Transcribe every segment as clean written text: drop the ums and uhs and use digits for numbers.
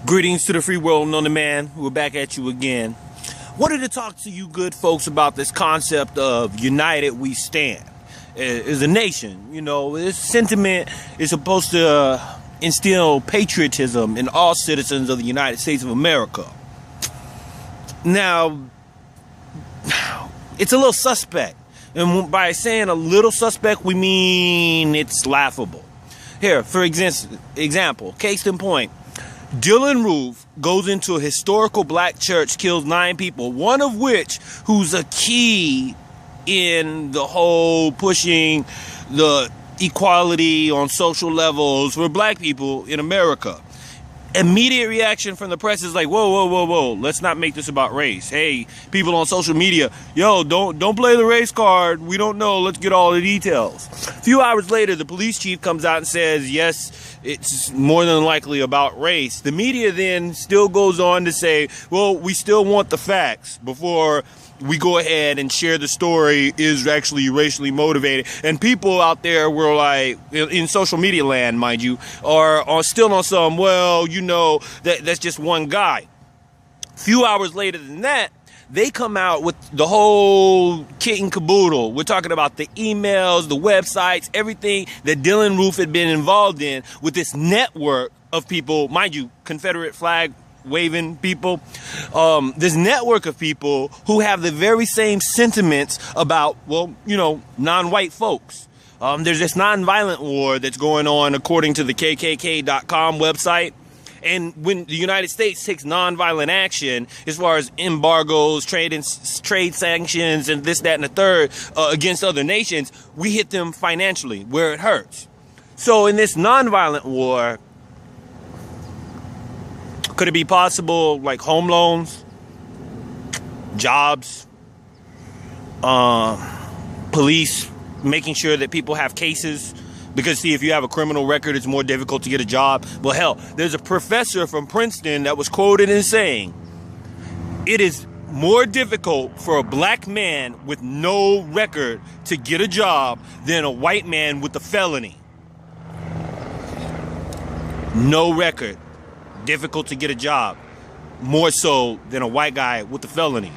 Greetings to the free world known to man. We're back at you again. Wanted to talk to you good folks about this concept of united we stand as a nation. You know, this sentiment is supposed to instill patriotism in all citizens of the United States of America. Now, it's a little suspect. And by saying a little suspect, we mean it's laughable. Here, for example, case in point, Dylan Roof goes into a historical black church, kills 9 people, one of which who's a key in the whole pushing the equality on social levels for black people in America. Immediate reaction from the press is like, whoa, let's not make this about race. Hey, people on social media, yo, don't play the race card. We don't know. Let's get all the details. A few hours later, the police chief comes out and says, yes, it's more than likely about race. The media then still goes on to say, well, we still want the facts before we go ahead and share the story is actually racially motivated. And people out there were like, in social media land, mind you, are still on some, well, you know, that's just one guy. Few hours later than that, they come out with the whole kit and caboodle. We're talking about the emails, the websites, everything that Dylan Roof had been involved in with this network of people, mind you, Confederate flag waving people, this network of people who have the very same sentiments about, well, you know, non-white folks. There's this nonviolent war that's going on according to the KKK.com website. And when the United States takes nonviolent action as far as embargoes, trade sanctions, and this, that, and the third against other nations, we hit them financially where it hurts. So in this nonviolent war, could it be possible, like home loans, jobs, police making sure that people have cases? Because, see, if you have a criminal record, it's more difficult to get a job. Well, hell, there's a professor from Princeton that was quoted in saying, it is more difficult for a black man with no record to get a job than a white man with a felony. No record. Difficult to get a job. More so than a white guy with a felony.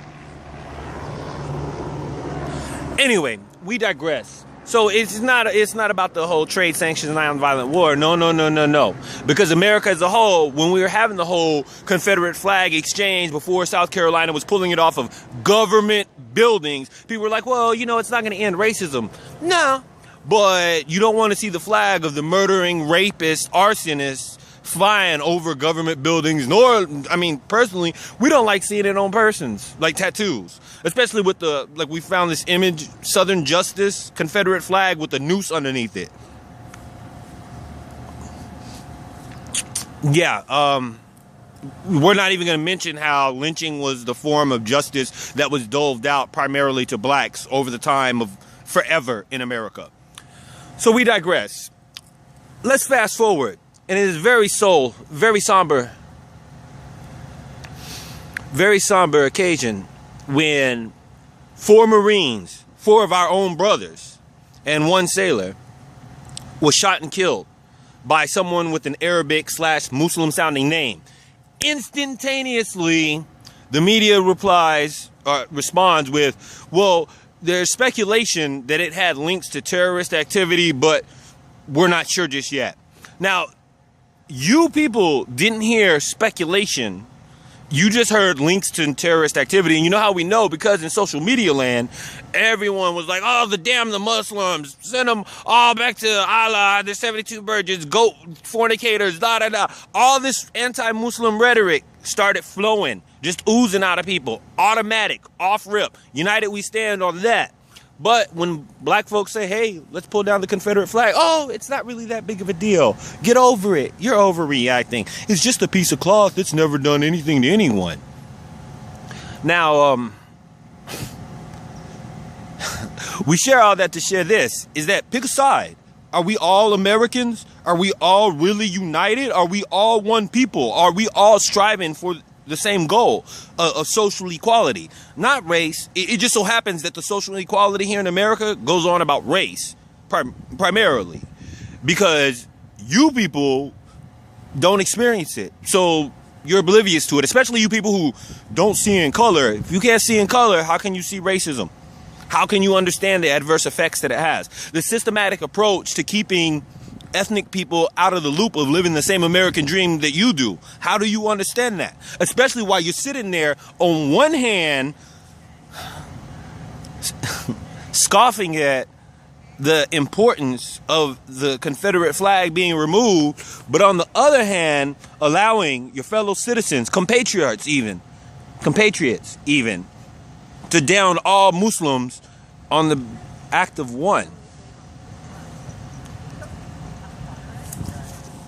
Anyway, we digress. So it's not about the whole trade sanctions and nonviolent war. No. Because America as a whole, when we were having the whole Confederate flag exchange before South Carolina was pulling it off of government buildings, people were like, well, you know, it's not going to end racism. No, but you don't want to see the flag of the murdering, rapist, arsonist flying over government buildings, nor, I mean, personally, we don't like seeing it on persons, like tattoos, especially with the, like, we found this image, Southern Justice, Confederate flag with a noose underneath it. Yeah, we're not even going to mention how lynching was the form of justice that was doled out primarily to blacks over the time of forever in America. So we digress. Let's fast forward. And it is very somber occasion when 4 Marines, 4 of our own brothers, and 1 sailor was shot and killed by someone with an Arabic/Muslim sounding name. Instantaneously, the media responds with, well, there's speculation that it had links to terrorist activity, but we're not sure just yet. Now, you people didn't hear speculation. You just heard links to terrorist activity. And you know how we know? Because in social media land, everyone was like, oh, the Muslims. Send them all back to Allah. There's 72 virgins, goat fornicators, da. All this anti-Muslim rhetoric started flowing, just oozing out of people. Automatic, off rip. United we stand on that. But when black folks say, hey, let's pull down the Confederate flag, oh, it's not really that big of a deal. Get over it. You're overreacting. It's just a piece of cloth that's never done anything to anyone. Now, we share all that to share this, is that pick a side. Are we all Americans? Are we all really united? Are we all one people? Are we all striving for the same goal of social equality, not race? It just so happens that the social equality here in America goes on about race primarily because you people don't experience it. So you're oblivious to it, especially you people who don't see in color. If you can't see in color, how can you see racism? How can you understand the adverse effects that it has? The systematic approach to keeping ethnic people out of the loop of living the same American dream that you do. How do you understand that? Especially while you're sitting there, on one hand, scoffing at the importance of the Confederate flag being removed, but on the other hand, allowing your fellow citizens, compatriots even, to down all Muslims on the act of one.